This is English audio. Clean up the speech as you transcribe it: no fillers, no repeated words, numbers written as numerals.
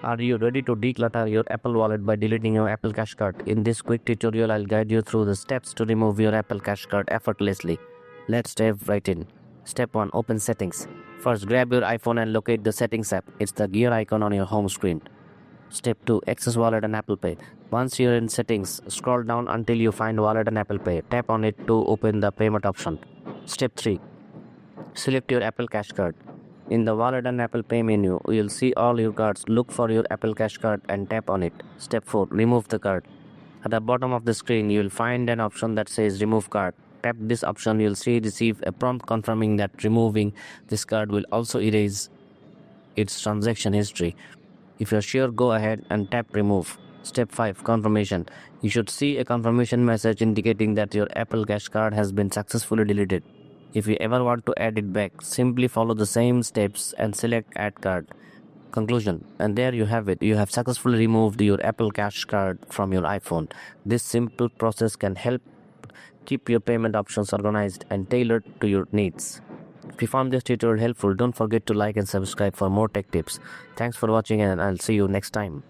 Are you ready to declutter your Apple Wallet by deleting your Apple Cash Card? In this quick tutorial, I'll guide you through the steps to remove your Apple Cash Card effortlessly. Let's dive right in. Step 1. Open Settings. First, grab your iPhone and locate the Settings app. It's the gear icon on your home screen. Step 2. Access Wallet and Apple Pay. Once you're in Settings, scroll down until you find Wallet and Apple Pay. Tap on it to open the payment option. Step 3. Select your Apple Cash Card. In the Wallet and Apple Pay menu, you'll see all your cards. Look for your Apple Cash Card and tap on it. Step 4. Remove the card. At the bottom of the screen, you'll find an option that says Remove Card. Tap this option, you'll receive a prompt confirming that removing this card will also erase its transaction history. If you're sure, go ahead and tap Remove. Step 5. Confirmation. You should see a confirmation message indicating that your Apple Cash Card has been successfully deleted. If you ever want to add it back, simply follow the same steps and select Add Card. Conclusion. And there you have it. You have successfully removed your Apple Cash Card from your iPhone. This simple process can help keep your payment options organized and tailored to your needs. If you found this tutorial helpful, don't forget to like and subscribe for more tech tips. Thanks for watching, and I'll see you next time.